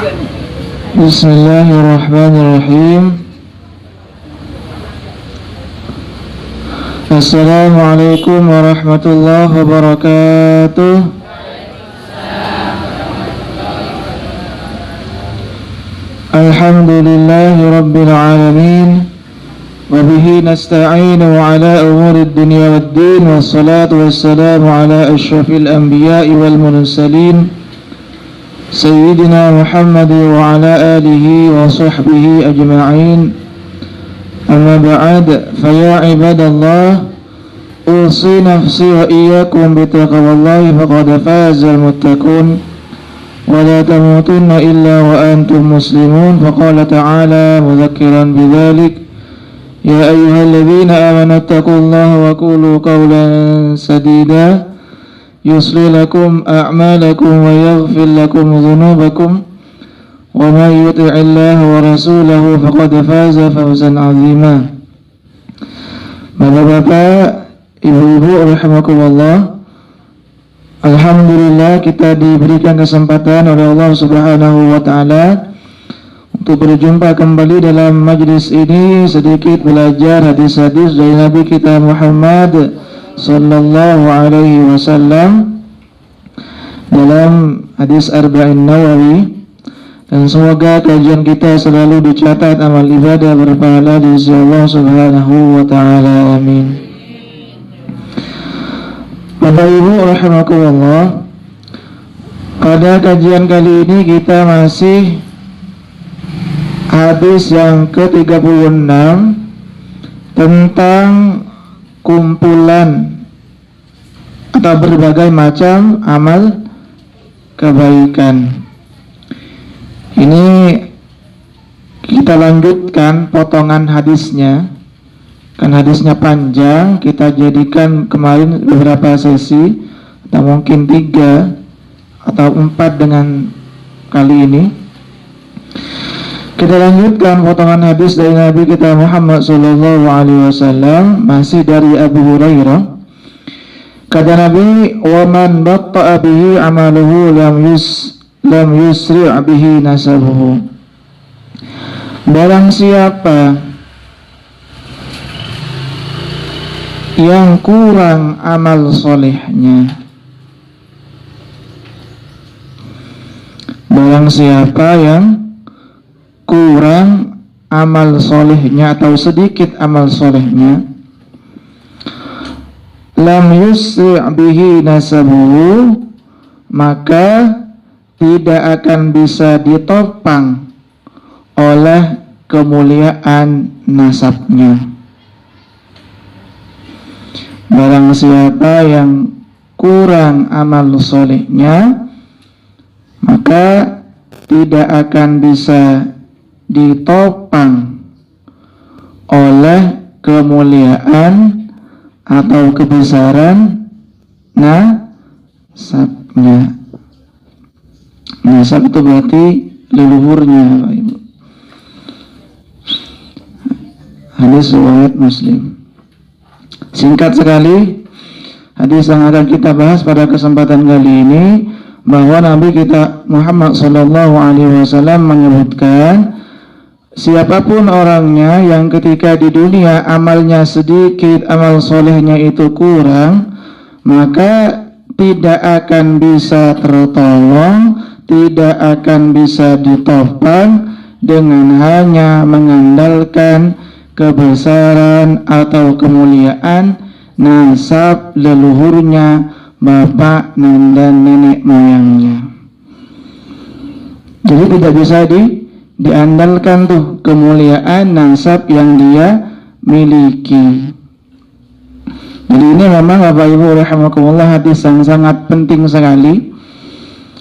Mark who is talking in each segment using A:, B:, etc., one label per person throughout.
A: Bismillahirrahmanirrahim. Assalamualaikum warahmatullahi wabarakatuh. Alhamdulillahi rabbil alamin. Wabihi nasta'inu ala umurid dunya waddin. Wassalatu wassalamu ala ashrafil anbiya'i wal mursalin Sayyidina Muhammad wa ala alihi wa sahbihi ajma'in. Amma ba'd, faya ibadallah, usi nafsi wa iyyakum bitaqwallahi faqad fazal muttaqun wa la tamutunna illa wa antum muslimun. Faqala ta'ala mudzakiran bidzalik, ya ayyuhalladzina amanu taqullaha wa qulu qawlan sadida yusli lakum a'malakum wa yaghfir lakum dhunubakum wa may yuti'illaha wa rasulahu faqad faza fawzan 'azima. Bapak-bapak, ibu-ibu rahimakumullah, alhamdulillah kita diberikan kesempatan oleh Allah Subhanahu wa taala untuk berjumpa kembali dalam majlis ini, sedikit belajar hadis-hadis dari Nabi kita Muhammad sallallahu alaihi wasallam dalam hadis Arba'in Nawawi, dan semoga kajian kita selalu dicatat amal ibadah berpahala di sisi Allah Subhanahu wa taala. Amin. Bapak Ibu rahimakumullah, pada kajian kali ini kita masih hadis yang ke-36 tentang kumpulan atau berbagai macam amal kebaikan. Ini kita lanjutkan potongan hadisnya, kan hadisnya panjang. Kita jadikan kemarin beberapa sesi, atau mungkin 3 atau 4 dengan kali ini. Kita lanjutkan potongan hadis dari Nabi kita Muhammad sallallahu alaihi wasallam, masih dari Abu Hurairah. Kata Nabi, "Wa man batta'a bihi 'amaluhu lam yusri' bihi nasabuhu." Barang siapa yang kurang amal solehnya, barang siapa yang kurang amal solehnya atau sedikit amal solehnya, lam yusri' bihi nasabuhu, maka tidak akan bisa ditopang oleh kemuliaan nasabnya. Barang siapa yang kurang amal solehnya, maka tidak akan bisa ditopang oleh kemuliaan atau kebesaran nasabnya. Nasab itu berarti leluhurnya, Bapak Ibu. Hadis riwayat Muslim. Singkat sekali, hadis yang akan kita bahas pada kesempatan kali ini, bahwa Nabi kita Muhammad sallallahu alaihi wasallam menyebutkan, siapapun orangnya yang ketika di dunia amalnya sedikit, amal solehnya itu kurang, maka tidak akan bisa tertolong, tidak akan bisa ditopang dengan hanya mengandalkan kebesaran atau kemuliaan nasab leluhurnya, bapak dan nenek moyangnya. Jadi tidak bisa diandalkan tuh kemuliaan nasab yang dia miliki. Jadi ini memang Bapak Ibu rahimakumullah hadis yang sangat penting sekali,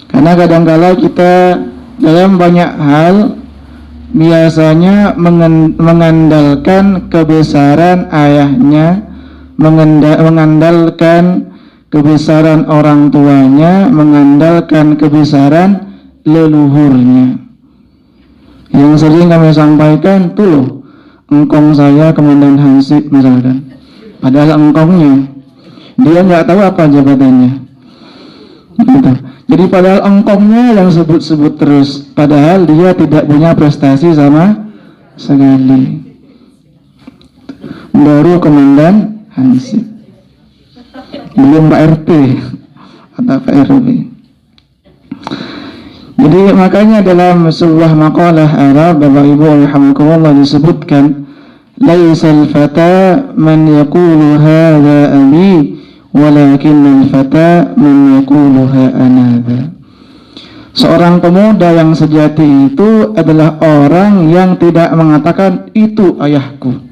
A: karena kadang-kala kita dalam banyak hal biasanya mengandalkan kebesaran ayahnya, mengandalkan kebesaran orang tuanya, mengandalkan kebesaran leluhurnya. Yang sering kami sampaikan tuh loh, engkong saya Komandan Hansip misalkan, padahal engkongnya dia nggak tahu apa jabatannya gitu. Jadi padahal engkongnya yang sebut-sebut terus, padahal dia tidak punya prestasi sama sekali. Baru komandan Hansip, belum Pak RT atau Pak RW. Jadi makanya dalam sebuah makalah Arab, Bapak Ibu rahimakumullah, disebutkan laisal fata man yaqulu hadza abi walakinnal fata man yaquluha anadha. Seorang pemuda yang sejati itu adalah orang yang tidak mengatakan itu ayahku.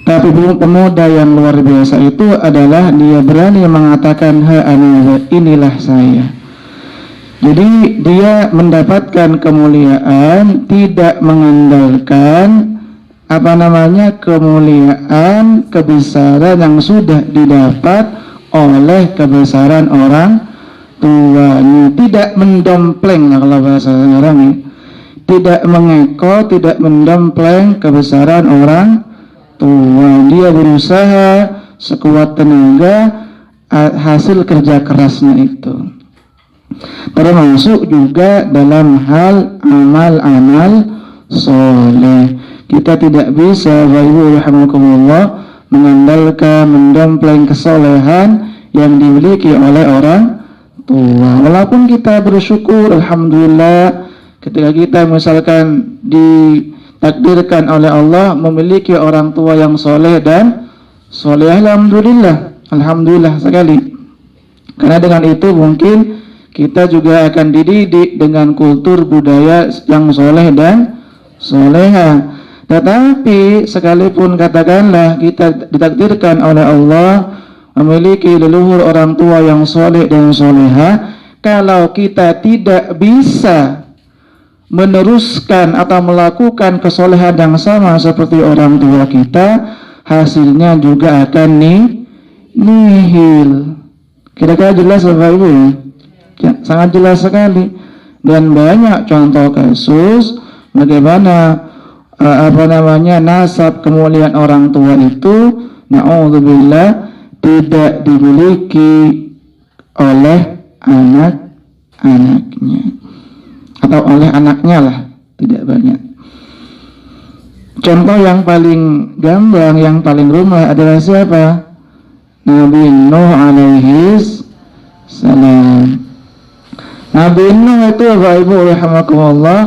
A: Tapi pemuda yang luar biasa itu adalah dia berani mengatakan ha anadha, inilah saya. Jadi dia mendapatkan kemuliaan tidak mengandalkan kemuliaan, kebesaran yang sudah didapat oleh kebesaran orang tuanya. Tidak mendompleng kalau bahasa sekarang ini. Tidak mengeko, tidak mendompleng kebesaran orang tua. Dia berusaha sekuat tenaga hasil kerja kerasnya itu. Termasuk juga dalam hal amal-amal soleh. Kita tidak bisa, Bapak Ibu rahimakumullah, mengandalkan, mendompleng kesolehan yang dimiliki oleh orang tua. Walaupun kita bersyukur, alhamdulillah, ketika kita misalkan ditakdirkan oleh Allah memiliki orang tua yang soleh dan soleh, alhamdulillah sekali. Karena dengan itu mungkin kita juga akan dididik dengan kultur budaya yang soleh dan soleha. Tetapi sekalipun katakanlah kita ditakdirkan oleh Allah memiliki leluhur orang tua yang soleh dan soleha, kalau kita tidak bisa meneruskan atau melakukan kesolehan yang sama seperti orang tua kita, hasilnya juga akan nihil. Kira-kira jelas Bapak Ibu ya? Sangat jelas sekali, dan banyak contoh kasus bagaimana nasab kemuliaan orang tua itu na'udzubillah tidak dimiliki oleh anak-anaknya atau oleh anaknya lah, tidak banyak. Contoh yang paling gamblang, yang paling rumah adalah siapa? Nabi Nuh alaihi salam. Nabi Nuh itu Bapak Ibu rahimakumullah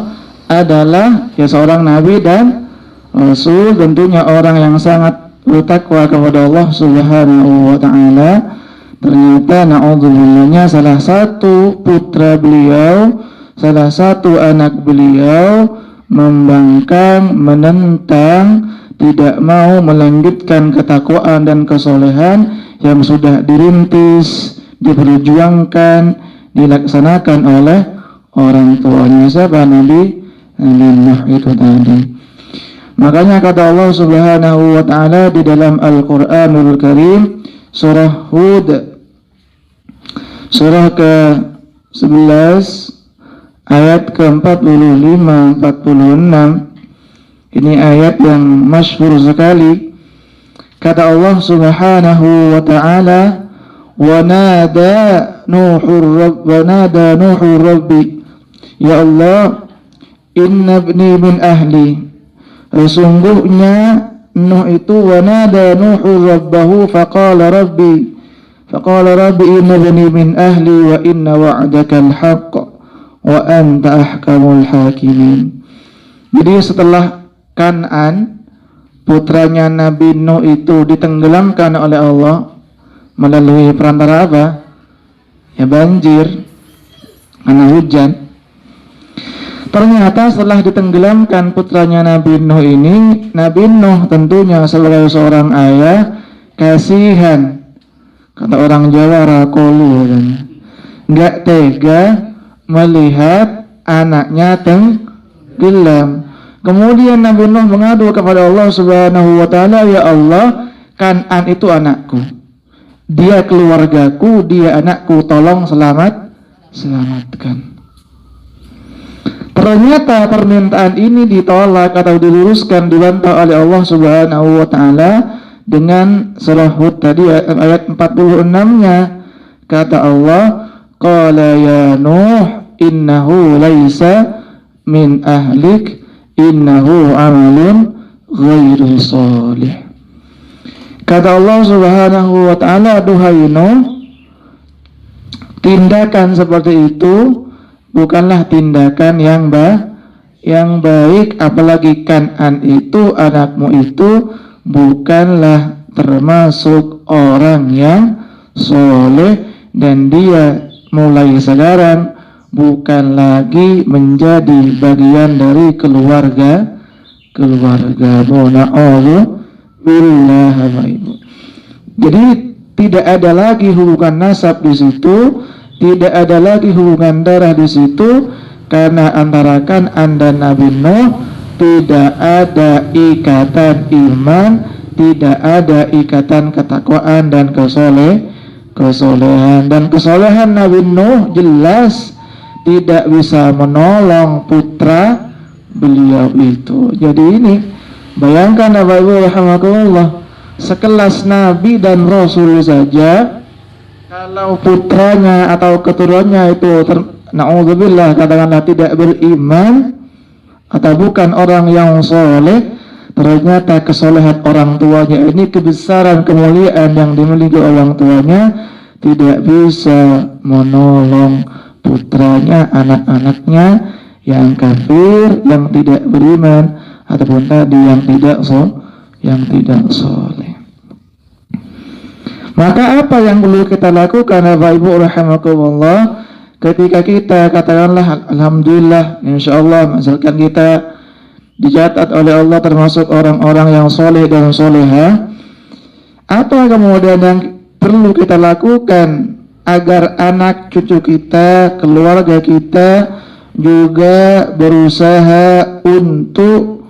A: adalah seorang nabi dan rasul, tentunya orang yang sangat bertakwa kepada Allah Subhanahu wa taala. Ternyata na'udzubillahnya salah satu putra beliau, salah satu anak beliau membangkang, menentang, tidak mau melanjutkan ketakwaan dan kesolehan yang sudah dirintis, diperjuangkan, dilaksanakan oleh orang tuanya. Siapa? Nabi Nuh itu tadi. Makanya kata Allah Subhanahu wa taala di dalam Al-Qur'anul Karim, surah Hud, surah ke-11 ayat ke-45 46. Ini ayat yang masyhur sekali. Kata Allah Subhanahu wa taala, وَنَادَى نُوحُ رَبِّي Ya Allah, inna ibni min ahli. Sesungguhnya Nuh itu wanada Nuhu rabbahu faqala rabbi inna ibni min ahli wa inna wa'daka al-haqq wa anta ahkamul hakimin. Jadi setelah Kan'an, putranya Nabi Nuh itu ditenggelamkan oleh Allah melalui perantara apa? Ya banjir, karena hujan. Ternyata setelah ditenggelamkan putranya Nabi Nuh ini, Nabi Nuh tentunya sebagai seorang ayah kasihan. Kata orang Jawa rakolu, nggak tega melihat anaknya tenggelam. Kemudian Nabi Nuh mengadu kepada Allah Subhanahu wa taala, ya Allah, Kan'an itu anakku, dia keluargaku, dia anakku, tolong selamatkan. Ternyata permintaan ini ditolak atau diluruskan, dibantah oleh Allah Subhanahu wa taala dengan surah Hud tadi ayat 46-nya. Kata Allah, qala ya Nuh innahu laisa min ahlik innahu amalun ghairu sholih. Kata Allah Subhanahu wa ta'ala, duhai Nuh, tindakan seperti itu bukanlah tindakan yang baik, apalagi Kan'an itu, anakmu itu bukanlah termasuk orang yang soleh, dan dia mulai sekarang bukan lagi menjadi bagian dari keluarga na'udzubillah. Jadi tidak ada lagi hubungan nasab di situ, tidak ada lagi hubungan darah di situ, karena antara Kan'an dan Nabi Nuh tidak ada ikatan iman, tidak ada ikatan ketakwaan dan kesolehan. Dan kesolehan Nabi Nuh jelas tidak bisa menolong putra beliau itu. Jadi ini, bayangkan Bapak Ibu rahimakumullah, sekelas Nabi dan Rasul saja, kalau putranya atau keturunannya itu na'udzubillah katakanlah tidak beriman atau bukan orang yang soleh, ternyata kesolehan orang tuanya ini, kebesaran kemuliaan yang dimiliki orang tuanya, tidak bisa menolong putranya, anak-anaknya yang kafir, yang tidak beriman, ataupun tadi yang tidak soleh. Maka apa yang perlu kita lakukan Bapak Ibu rahimakumullah, ketika kita katakanlah alhamdulillah, insyaallah misalkan kita dicatat oleh Allah termasuk orang-orang yang soleh dan soleha, apa kemudian yang perlu kita lakukan agar anak cucu kita, keluarga kita juga berusaha untuk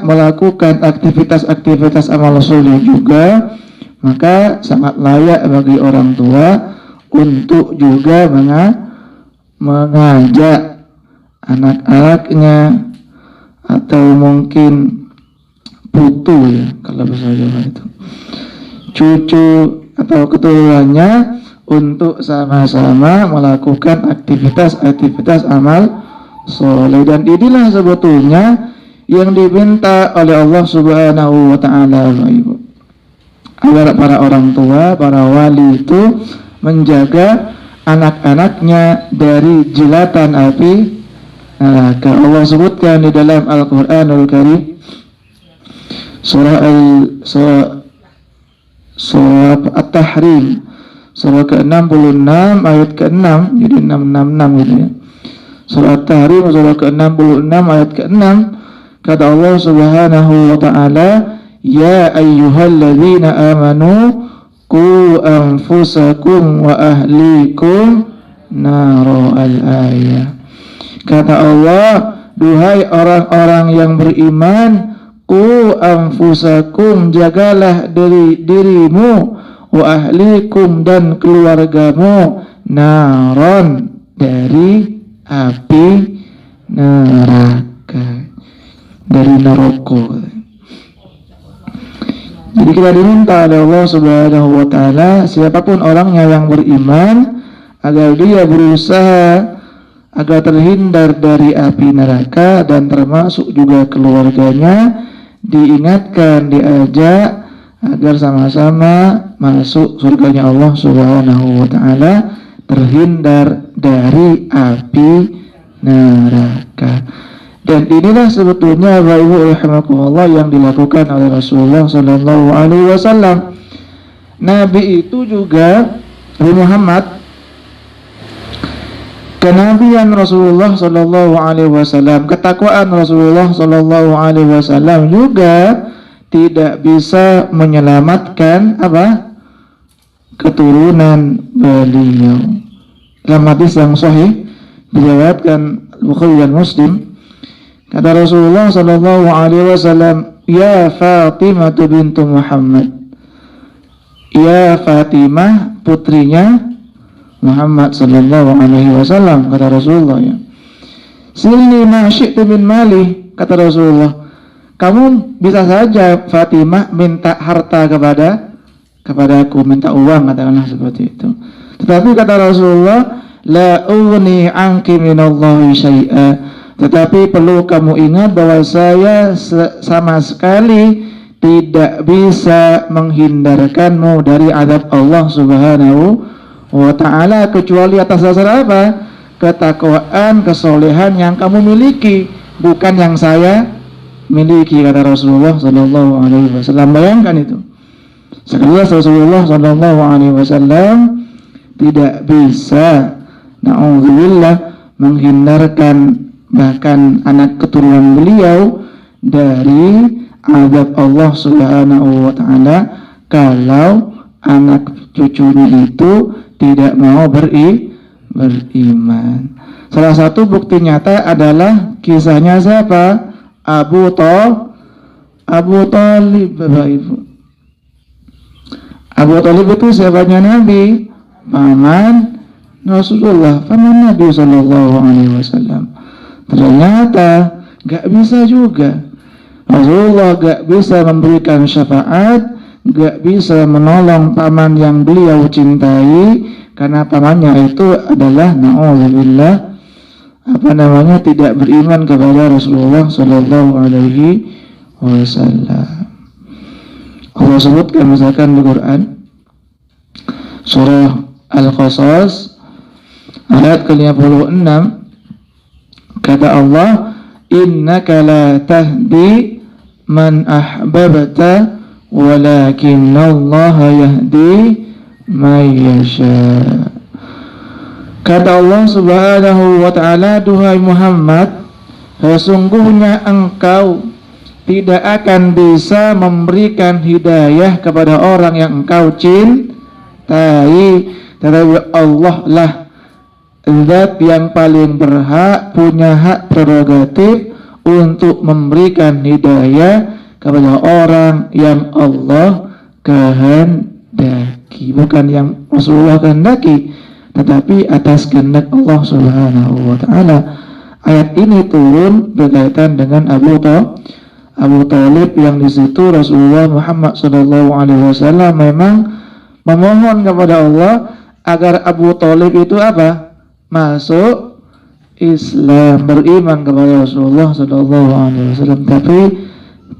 A: melakukan aktivitas-aktivitas amal soleh juga? Maka sangat layak bagi orang tua untuk juga mengajak anak-anaknya, atau mungkin putu ya kalau bahasa Jawa itu, cucu atau keturunannya, untuk sama-sama melakukan aktivitas amal soleh. Dan inilah sebetulnya yang diminta oleh Allah Subhanahu wa ta'ala, agar para orang tua, para wali itu menjaga anak-anaknya dari jilatan api neraka. Allah sebutkan di dalam Al-Qur'anul Karim, surah At-Tahrim, surah ke-66 ayat ke-6, jadi 666 gitu ya. Surah At-Tahrim surah ke-66 ayat ke-6, kata Allah Subhanahu wa ta'ala, ya ayyuhalladzina amanu qu anfusakum wa ahlikum naro al-ayah. Kata Allah, duhai orang-orang yang beriman, qu anfusakum, jagalah dirimu, wa ahlikum, dan keluargamu, naron, dari api neraka, dari neraka. Jadi kita diminta oleh Allah Subhanahu wa ta'ala, siapapun orangnya yang beriman, agar dia berusaha agar terhindar dari api neraka, dan termasuk juga keluarganya diingatkan, diajak agar sama-sama masuk surganya Allah Subhanahu wa ta'ala, terhindar dari api neraka. Dan inilah sebetulnya Bapak Ibu rahimakumullah yang dilakukan oleh Rasulullah sallallahu alaihi wasallam. Nabi itu juga, Nabi Muhammad, kenabian Rasulullah sallallahu alaihi wasallam, ketakwaan Rasulullah sallallahu alaihi wasallam juga tidak bisa menyelamatkan keturunan beliau. Dalam hadis yang sahih diriwayatkan Bukhari dan Muslim, kata Rasulullah sallallahu alaihi wasallam, ya Fatimah bintu Muhammad, ya Fatimah putrinya Muhammad sallallahu alaihi wasallam, kata Rasulullah, ya, silni ma syi'tu min mali, kata Rasulullah, kamu bisa saja Fatimah minta harta kepadaku, minta uang, katakanlah seperti itu, Tetapi kata Rasulullah, la ughni anki minallahi syai'a. Tetapi perlu kamu ingat bahwa saya sama sekali tidak bisa menghindarkanmu dari azab Allah Subhanahu wa ta'ala, kecuali atas dasar apa? Ketakwaan, kesolehan yang kamu miliki, bukan yang saya miliki, kata Rasulullah sallallahu alaihi wasallam. Bayangkan itu. Sekali Rasulullah sallallahu alaihi wasallam tidak bisa, na'udzubillah, menghindarkan bahkan anak keturunan beliau dari azab Allah Subhanahu wa ta'ala kalau anak cucunya itu tidak mau beriman. Salah satu bukti nyata adalah kisahnya siapa? Abu Thalib, Bapak Ibu. Abu Thalib itu siapanya Nabi, paman Rasulullah, paman Nabi sallallahu alaihi wasallam. Ternyata gak bisa juga. Rasulullah gak bisa memberikan syafaat, gak bisa menolong paman yang beliau cintai, karena pamannya itu adalah na'udzubillah tidak beriman kepada Rasulullah sallallahu alaihi wasallam. Allah sebutkan misalkan di Quran surah Al-Qasas ayat ke-56, kata Allah, innaka la tahdi man ahbabta walakinallaha yahdi man yasha. Kata Allah Subhanahu wa ta'ala, duhai Muhammad, sesungguhnya engkau tidak akan bisa memberikan hidayah kepada orang yang engkau cintai, tetapi Allah lah zat yang paling berhak, punya hak prerogatif untuk memberikan hidayah kepada orang yang Allah kehendaki, bukan yang Rasulullah kehendaki, tetapi atas kehendak Allah Subhanahu wa ta'ala. Ayat ini turun berkaitan dengan Abu Thalib, yang di situ Rasulullah Muhammad sallallahu alaihi wasallam memang memohon kepada Allah agar Abu Thalib itu apa? Masuk Islam, beriman kepada Rasulullah sallallahu alaihi wasallam. Tapi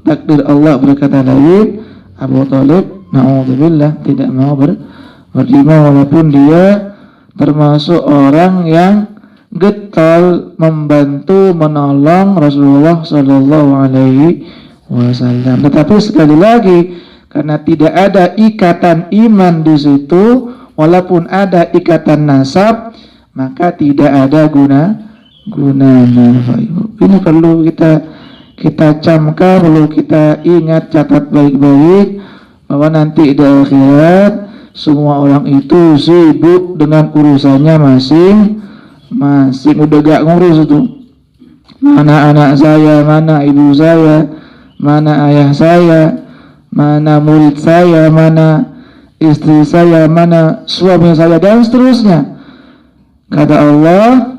A: takdir Allah berkata lain, Abu Thalib na'udzubillah tidak mau beriman, walaupun dia termasuk orang yang getol membantu menolong Rasulullah sallallahu alaihi wasallam. Tetapi sekali lagi, karena tidak ada ikatan iman di situ, walaupun ada ikatan nasab, maka tidak ada gunanya. Ini perlu kita camkan, perlu kita ingat, catat baik-baik, bahwa nanti di akhirat semua orang itu sibuk dengan urusannya masing-masing, udah gak ngurus itu mana anak saya, mana ibu saya, mana ayah saya, mana murid saya, mana istri saya, mana suami saya, dan seterusnya. Kata Allah,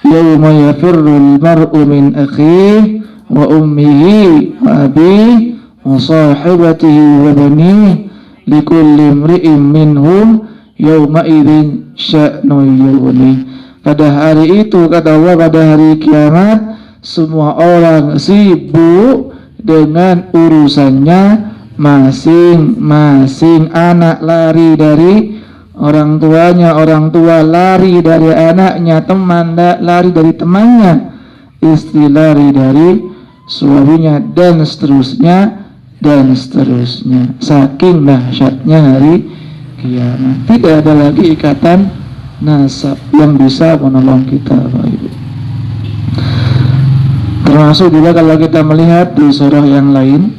A: yauma yafirrul mar'u min akhihi wa ummihi wa abihi wa sahibatihi wa banihi likulli imri'in minhum yawma idzin sya'nu yughni. Pada hari itu, kata Allah, pada hari kiamat, semua orang sibuk dengan urusannya masing-masing. Anak lari dari orang tuanya, orang tua lari dari anaknya, teman lari dari temannya, istri lari dari suaminya, dan seterusnya dan seterusnya. Saking dahsyatnya hari kiamat, tidak ada lagi ikatan nasab yang bisa menolong kita, Bapak Ibu. Termasuk juga kalau kita melihat di surah yang lain,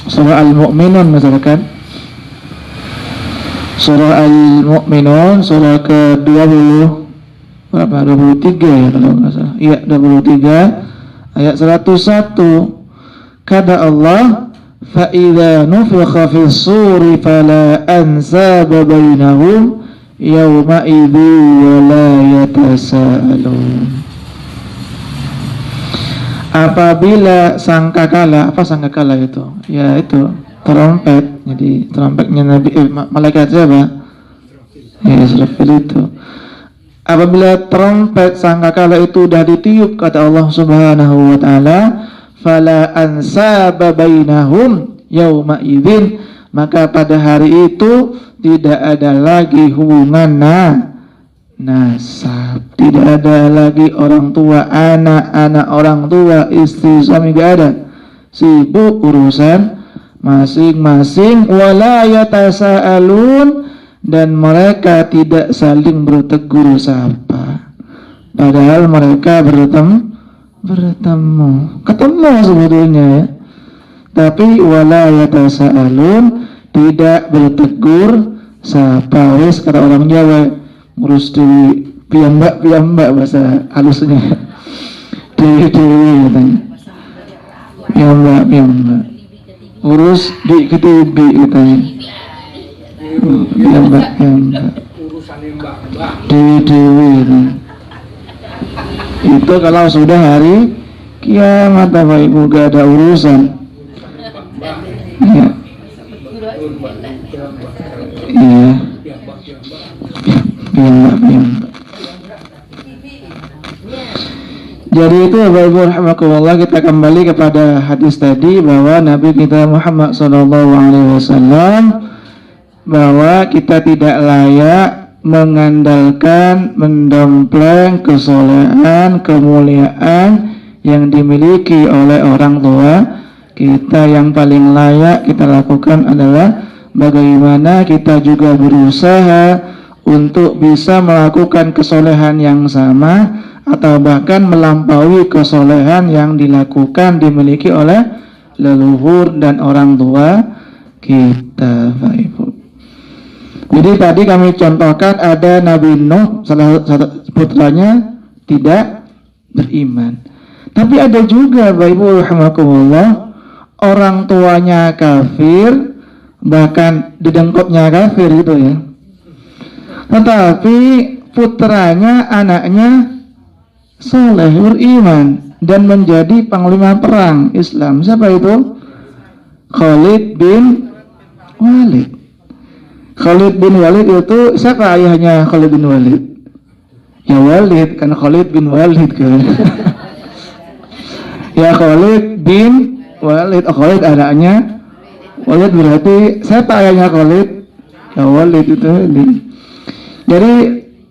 A: surah Al-Mu'minun misalkan, surah Al-Mu'minun, surah ke-20 berapa? 23 ya kalau nggak salah. Iya, 23 ayat 101. Kata Allah, fa idza nufikha fis suri fala ansaba bainahum yawma idzi wa la yatasaalun. Apabila sangkakala, apa sangkakala itu? Ya itu trompet. Jadi trompetnya Nabi malaikat siapa? Ya, Israfil itu. Apabila trompet sangkakala itu sudah ditiup, kata Allah Subhanahu wa taala, fala ansaba bainahum yauma idzin, maka pada hari itu tidak ada lagi hubungan nasab, tidak ada lagi orang tua anak orang tua, istri suami, gak ada, sibuk urusan masing-masing. Wala yatasaalun, dan mereka tidak saling bertegur sapa, padahal mereka ketemu sebetulnya ya, tapi wala yatasaalun, tidak bertegur sapa. Wes kata orang Jawa, ngurus dewi piyambak bahasa halusnya, dewi katanya, piyambak urus di ketibi katanya, piyambak dewi itu kalau sudah hari kiamat Bapak Ibu, gak ada urusan ya. Iya, piyambak. Jadi itu Bapak Ibu rahimakumullah, kita kembali kepada hadis tadi bahwa Nabi kita Muhammad SAW, bahwa kita tidak layak mengandalkan, mendompleng kesolehan, kemuliaan yang dimiliki oleh orang tua kita. Yang paling layak kita lakukan adalah bagaimana kita juga berusaha untuk bisa melakukan kesolehan yang sama atau bahkan melampaui kesolehan yang dilakukan, dimiliki oleh leluhur dan orang tua kita, Pak Ibu. Jadi tadi kami contohkan ada Nabi Nuh, salah satu putranya tidak beriman. Tapi ada juga Bapak Ibu rahimakumullah, orang tuanya kafir, bahkan didengkotnya kafir gitu ya, tetapi putranya, anaknya soleh, beriman dan menjadi panglima perang Islam. Siapa itu? Khalid bin Walid. Khalid bin Walid itu siapa ayahnya Khalid bin Walid? Ya Walid, kan Khalid bin Walid kan. Ya Khalid bin Walid, Khalid anaknya Walid, berarti siapa ayahnya Khalid? Ya Walid itu. Jadi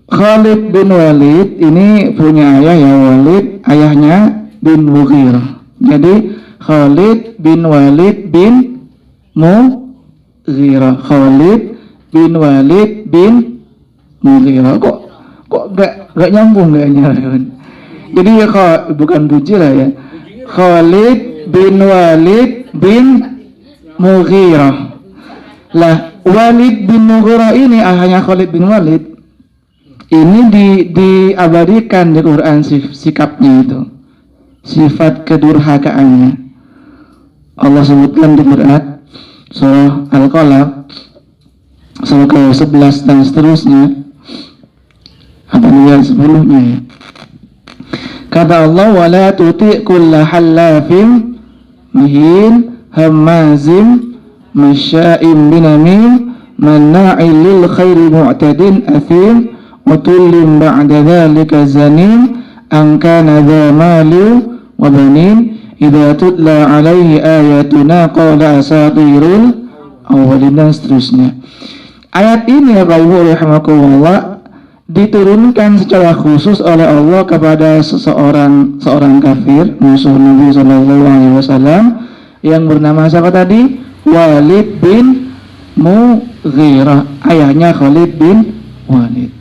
A: Khalid bin Walid ini punya ayah ya Walid, ayahnya bin Mughirah. Jadi Khalid bin Walid bin Mughirah, Khalid bin Walid bin Mughirah. Kok gak nyambung kayaknya. Jadi bukan Bujirah ya, Khalid bin Walid bin Mughirah. Lah Walid bin Mughirah ini ayahnya Khalid bin Walid. Ini diabadikan di Quran sikapnya itu, sifat kedurhakaannya. Allah sebutkan di Quran surah Al-Qalam surah ke-11 dan seterusnya, apa dia 10-nya ya. Kata Allah, wala tuti' kulla hallafin mahin hammazim masya'im binamim manna'il lil khairi mu'tadin athim utulim ba'da dhalika zanim an kana dha mali wa banin idza tutla alaihi ayatuna qala asatirul awwalin, dan seterusnya. Ayat ini ya Bapak Ibu rahimakumullah diturunkan secara khusus oleh Allah kepada seorang kafir, musuh Nabi SAW, yang bernama siapa tadi? Walid bin Mughirah, ayahnya Khalid bin Walid.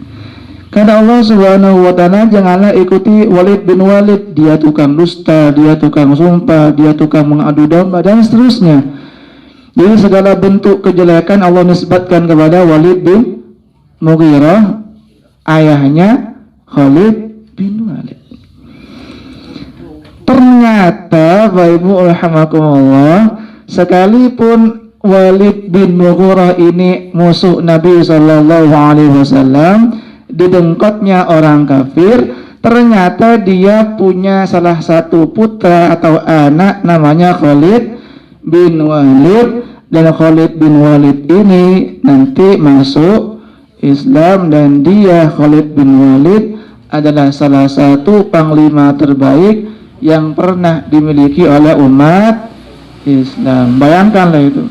A: Kata Allah Subhanahu wa ta'ala, janganlah ikuti Walid bin Walid, dia tukang dusta, dia tukang sumpah, dia tukang mengadu domba dan seterusnya. Jadi segala bentuk kejelekan Allah nisbatkan kepada Walid bin Mughirah, ayahnya Khalid bin Walid. Ternyata Bapak Ibu rahimakumullah, sekalipun Walid bin Mughirah ini musuh Nabi SAW, didengkotnya orang kafir, ternyata dia punya salah satu putra atau anak namanya Khalid bin Walid, dan Khalid bin Walid ini nanti masuk Islam, dan dia Khalid bin Walid adalah salah satu panglima terbaik yang pernah dimiliki oleh umat Islam. Bayangkanlah itu.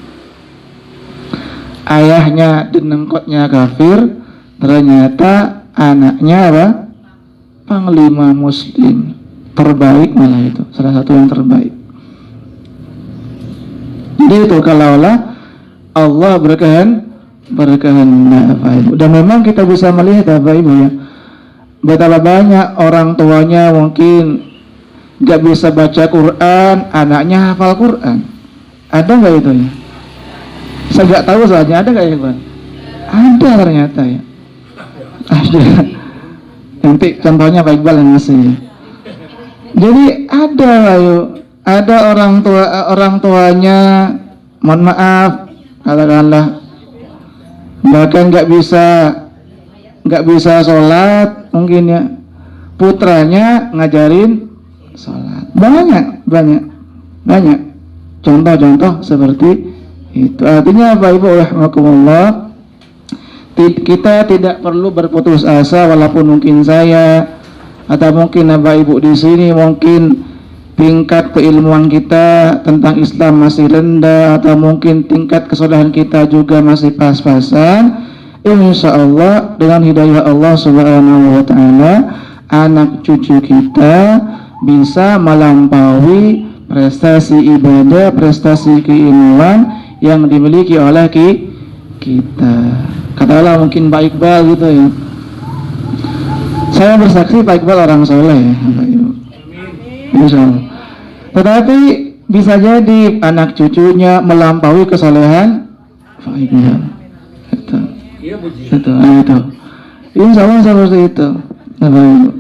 A: Ayahnya denengkotnya kafir, ternyata anaknya apa? Panglima muslim terbaik, malah itu salah satu yang terbaik. Jadi itu kalaulah Allah berkehendak, Bapak Ibu. Dan memang kita bisa melihat, Bapak Ibu, ya, betapa banyak orang tuanya mungkin gak bisa baca Quran, anaknya hafal Quran. Ada nggak itu ya? Saya nggak tahu soalnya, ada nggak ya, Bang? Ada ternyata ya. Ada. Nanti contohnya Pak Iqbal yang ngasih ya. Jadi ada, ayo, ada orang tuanya, mohon maaf, katakanlah bahkan nggak bisa sholat mungkin ya, putranya ngajarin sholat. Banyak contoh-contoh seperti itu. Artinya Bapak Ibu rahimakumullah, kita tidak perlu berputus asa, walaupun mungkin saya atau mungkin Bapak Ibu di sini mungkin tingkat keilmuan kita tentang Islam masih rendah, atau mungkin tingkat kesolehan kita juga masih pas-pasan. Insya Allah dengan hidayah Allah Subhanahu wa Ta'ala, anak cucu kita bisa melampaui prestasi ibadah, prestasi keilmuan yang dimiliki oleh kita. Katakanlah mungkin Pak Iqbal gitu ya. Saya bersaksi Pak Iqbal orang soleh ya, Pak Ibu. Insya Allah. Tetapi bisa jadi anak cucunya melampaui kesolehan Pak Iqbal. Itu. Insya Allah seperti itu, Bapak Ibu.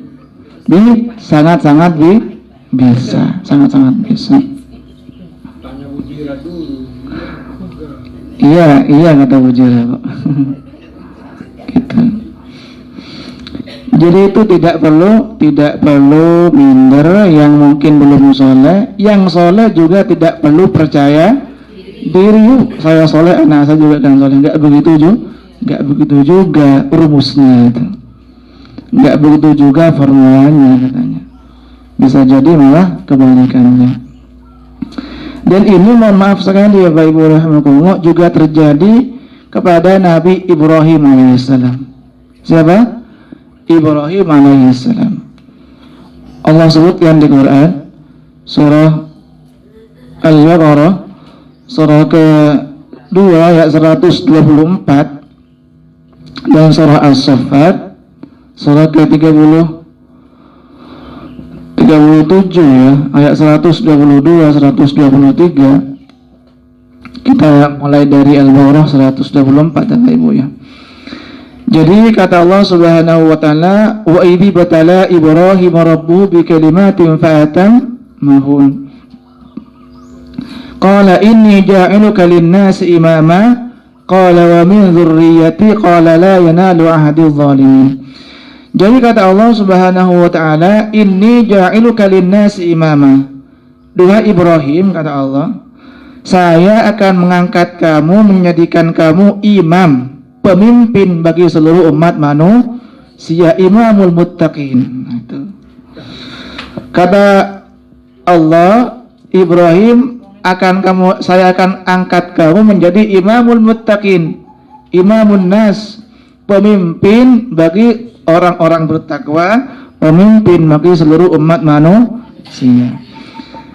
A: Jadi sangat-sangat bisa. Iya kata Bujira, Pak. Gitu. Jadi itu tidak perlu minder yang mungkin belum soleh. Yang soleh juga tidak perlu percaya diri. Saya soleh, anak saya juga kan soleh. Enggak begitu juga rumusnya itu. Enggak begitu juga formulanya katanya. Bisa jadi malah kebalikannya. Dan ini mohon maaf sekali ya Bapak Ibu rahimakumullah, juga terjadi kepada Nabi Ibrahim alaihissalam. Siapa? Ibrahim alaihissalam. Allah sebutkan di Quran surah Al-Baqarah surah ke-2 ayat 124 dan surah As-Saffat surah ke-37 ya, ayat 122 123. Kita mulai dari Al-Baqarah 124 Bapak Ibu ya. Jadi kata Allah Subhanahu wa Ta'ala, wa idzi batala Ibrahim rabbuhu bi kalimatin fa'atammahun. Qala inni ja'iluka lin-nasi imama, qala wa min dzurriyyati, qala la yanalu ahadidz zalimin. Jadi kata Allah Subhanahu wa Ta'ala, inni ja'iluka lin-nasi imama. Duhai Ibrahim, kata Allah, saya akan mengangkat kamu, menjadikan kamu imam, pemimpin bagi seluruh umat manusia, imamul muttaqin. Itu. Kata Allah, Ibrahim saya akan angkat kamu menjadi imamul muttaqin, imamun nas, pemimpin bagi orang-orang bertakwa, pemimpin bagi seluruh umat manusia.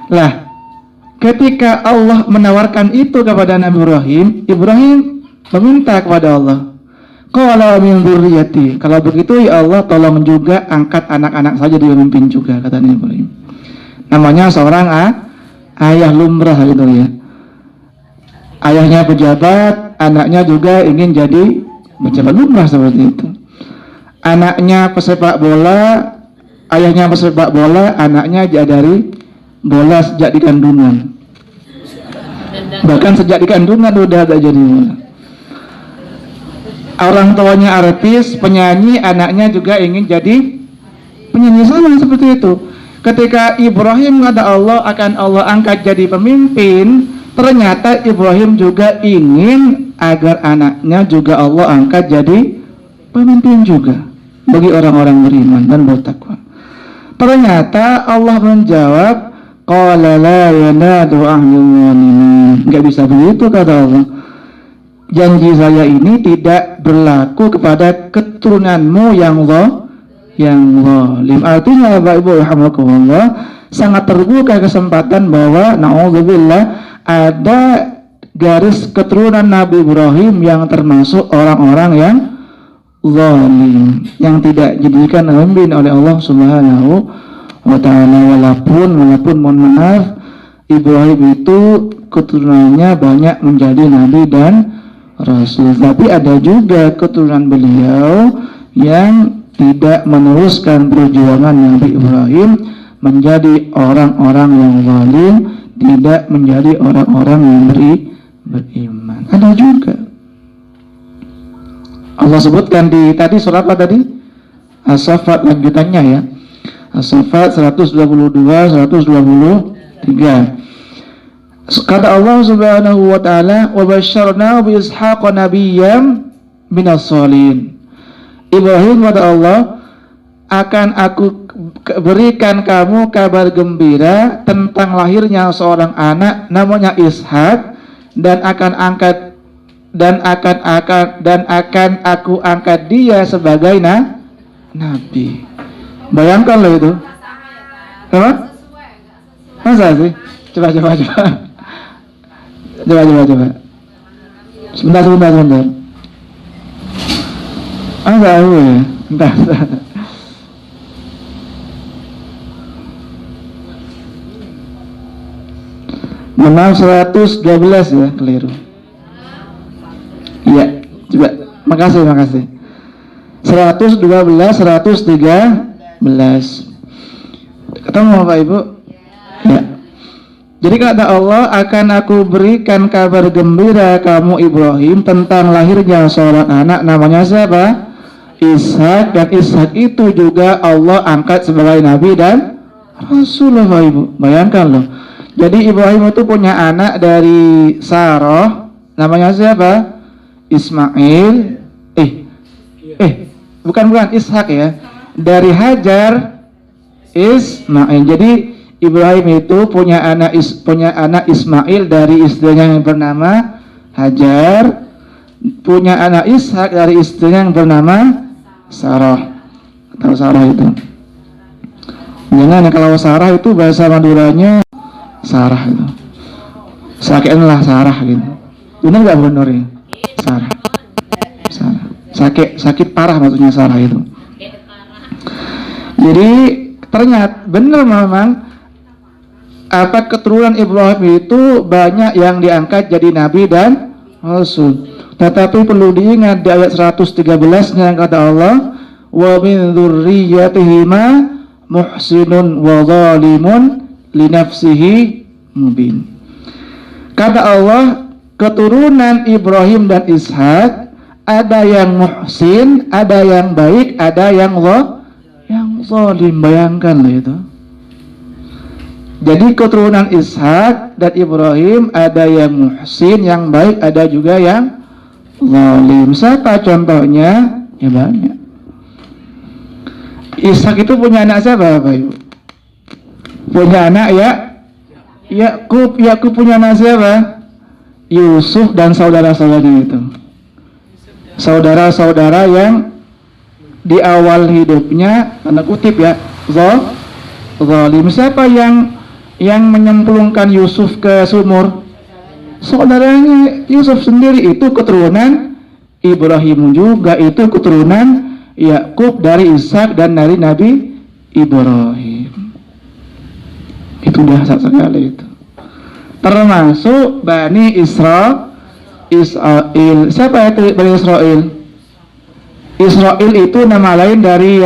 A: Lah, ketika Allah menawarkan itu kepada Nabi Ibrahim meminta kepada Allah, qala min dzurriyyati, kalau begitu ya Allah tolong juga angkat anak-anak saja jadi pemimpin juga, kata Nabi Ibrahim. Namanya seorang ayah lumrah gitu ya. Ayahnya pejabat, anaknya juga ingin jadi pejabat lumrah seperti itu. Anaknya pesepak bola, ayahnya pesepak bola, anaknya dari bola sejak di kandungan. Bahkan sejak di kandungan udah agak jadi bola. Orang tuanya artis, penyanyi, anaknya juga ingin jadi penyanyi, sama seperti itu. Ketika Ibrahim kata Allah akan Allah angkat jadi pemimpin, ternyata Ibrahim juga ingin agar anaknya juga Allah angkat jadi pemimpin juga bagi orang-orang beriman dan bertakwa. Ternyata Allah menjawab, qala la yanadu ahlul zalimin. Enggak bisa begitu kata Allah. Janji saya ini tidak berlaku kepada keturunanmu yang zalim. Artinya Bapak Ibu rahimakumullah, sangat terbuka kesempatan bahwa na'udzubillah ada garis keturunan Nabi Ibrahim yang termasuk orang-orang yang zalim, yang tidak dijadikan pemimpin oleh Allah Subhanahu wa ta'ala. Walaupun mohon maaf, Ibrahim itu keturunannya banyak menjadi nabi dan rasul, tapi ada juga keturunan beliau yang tidak meneruskan perjuangan Nabi Ibrahim menjadi orang-orang yang zalim, tidak menjadi orang-orang yang beriman. Ada juga. Allah sebutkan di tadi surat apa tadi? As-Saffat lanjutannya ya. As-Saffat 122, 123. Kata Allah Subhanahu wa taala, "Wa basyarnahu bi Ishaqa nabiyyan minas shalihin." Ibrahim kata Allah, akan aku berikan kamu kabar gembira tentang lahirnya seorang anak namanya Ishak, dan akan aku angkat dia sebagai nabi. Bayangkan loh itu. Apa? Masa sih? Coba. Sebentar. Enggak aku ya. Bentar. Memang 112 ya, keliru. Iya, coba. Makasih. 112, 113. Ketemu Bapak Ibu? Ya. Jadi kata Allah, akan aku berikan kabar gembira kamu Ibrahim tentang lahirnya seorang anak namanya siapa? Ishak. Dan Ishak itu juga Allah angkat sebagai nabi dan Rasulullah. Ibu bayangkan loh. Jadi Ibrahim itu punya anak dari Sarah, namanya siapa? Ismail. Bukan Ishak ya. Dari Hajar Ismail. Jadi Ibrahim itu punya anak Ismail dari istrinya yang bernama Hajar, punya anak Ishak dari istrinya yang bernama Sarah. Tahu Sarah itu? Jangan ya, kalau Sarah itu bahasa Maduranya Sarah itu. Sakitlah Sarah gitu. Benar nggak benar ya? Sarah. Sakit parah maksudnya Sarah itu. Jadi ternyata benar memang apa keturunan Ibrahim itu banyak yang diangkat jadi nabi dan rasul. Tetapi perlu diingat di ayat 113 yang kata Allah, wa min dzurriyyatihima muhsinun wa zalimun li nafsihi mubin. Kata Allah, keturunan Ibrahim dan Ishak ada yang muhsin, ada yang baik, ada yang zalim. Bayangkan loh itu. Jadi keturunan Ishak dan Ibrahim ada yang muhsin, yang baik, ada juga yang zalim. Siapa contohnya? Ya banyak. Ishak itu punya anak siapa Bapak Ibu? Punya anak ya Yakub. Yakub punya anak siapa? Yusuf dan saudara-saudaranya itu. Saudara-saudara yang di awal hidupnya, tanda kutip ya, zalim. Siapa yang menyemplungkan Yusuf ke sumur? Saudaranya Yusuf sendiri. Itu keturunan Ibrahim juga, itu keturunan Yakub dari Ishak dan dari Nabi Ibrahim. Itu dahsyat sekali itu. Termasuk Bani Israel. Siapa itu Bani Israel? Israel itu nama lain dari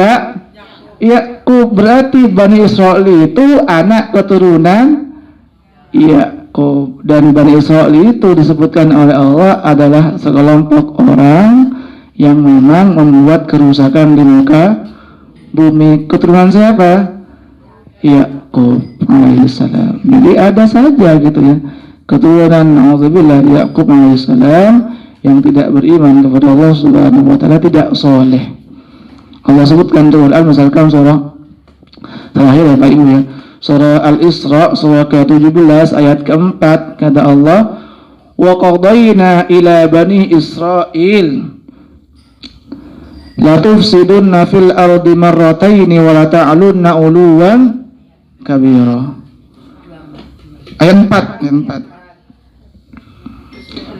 A: Yakub. Berarti Bani Israel itu anak keturunan Yakub. Dan Bani Israel itu disebutkan oleh Allah adalah sekelompok orang yang memang membuat kerusakan di muka bumi. Keturunan siapa? Yakub alaihissalam. Jadi ada saja gitu ya, keturunan na'udzubillah Yakub alaihissalam yang tidak beriman kepada Allah Subhanahu wa taala tidak soleh. Allah sebutkan dalam Al-Qur'an, misalkan surah terakhir Bapak Ibu ya, surah Al-Isra surah ke-17 ayat ke-4, kata Allah, wa qadayna ila bani Israil la tufsidunna fil ardi marrataini wa la ta'lunna uluwan kabira. Ayat 4.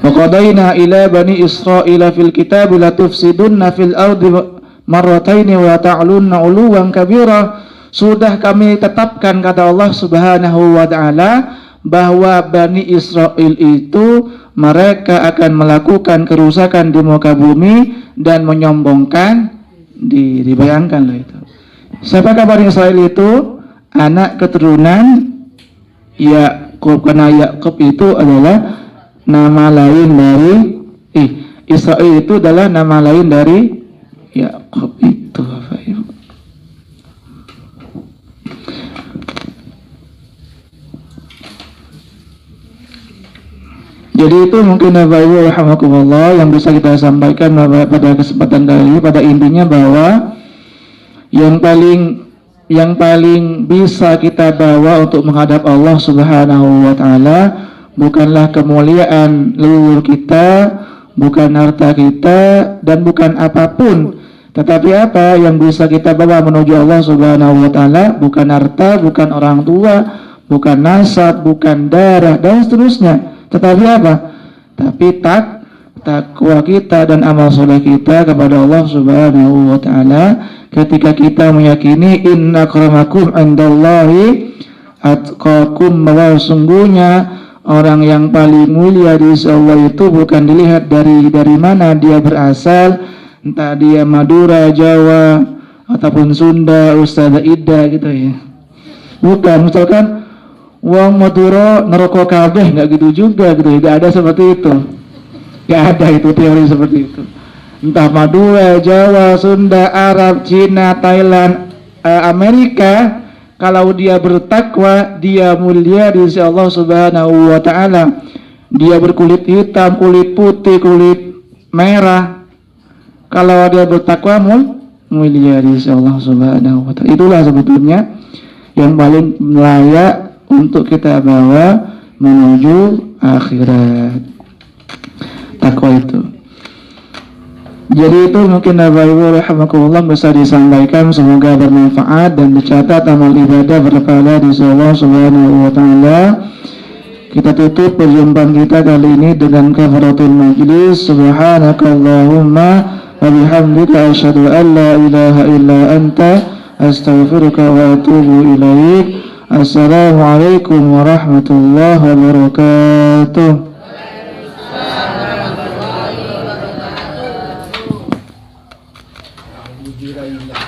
A: Wa qadayna ila bani Israila fil kitab la tufsidunna fil ardi marrataini wa la ta'lunna uluwan kabira. Sudah kami tetapkan, kata Allah Subhanahu wa taala, bahwa Bani Israel itu mereka akan melakukan kerusakan di muka bumi dan menyombongkan diri. Bayangkan loh itu. Siapakah Bani Israel itu? Anak keturunan Yakub, karena Yakub itu adalah nama lain dari Israel itu adalah nama lain dari Yakub itu, Bapak Ibu. Jadi itu mungkin Bapak Ibu rahimakumullah yang bisa kita sampaikan pada kesempatan kali ini. Pada intinya bahwa yang paling bisa kita bawa untuk menghadap Allah Subhanahu wa taala bukanlah kemuliaan leluhur kita, bukan harta kita, dan bukan apapun. Tetapi apa yang bisa kita bawa menuju Allah Subhanahu wa taala? Bukan harta, bukan orang tua, bukan nasab, bukan darah, dan seterusnya. Tetapi apa? Tapi takwa kita dan amal soleh kita kepada Allah Subhanahu wa taala, ketika kita meyakini inna akramakum indallahi atqakum, bahwa sungguhnya orang yang paling mulia di sisi Allah itu bukan dilihat dari mana dia berasal, entah dia Madura, Jawa, ataupun Sunda, Ustazah Ida gitu ya. Bukan, misalkan wong Madura neraka kabeh, nggak gitu juga gitu, nggak ada seperti itu, nggak ada itu teori seperti itu. Entah Madura, Jawa, Sunda, Arab, Cina, Thailand, Amerika, kalau dia bertakwa, dia mulia di sisi Allah Subhanahu wa taala. Dia berkulit hitam, kulit putih, kulit merah, kalau dia bertakwa mulia di sisi Allah Subhanahu wa taala. Itulah sebetulnya yang paling layak untuk kita bawa menuju akhirat, takwa itu. Jadi itu mungkin Bapak Ibu rahimakumullah bisa disampaikan, semoga bermanfaat dan dicatat amal ibadah berpahala di sisi Allah Subhanahu wa taala. Kita tutup perjumpaan kita kali ini dengan kafaratul majlis. Subhanakallahumma wa bihamdika asyhadu an la ilaha illa anta astaghfiruka wa atubu ilaik. Assalamualaikum warahmatullahi wabarakatuh. Alhamdulillah.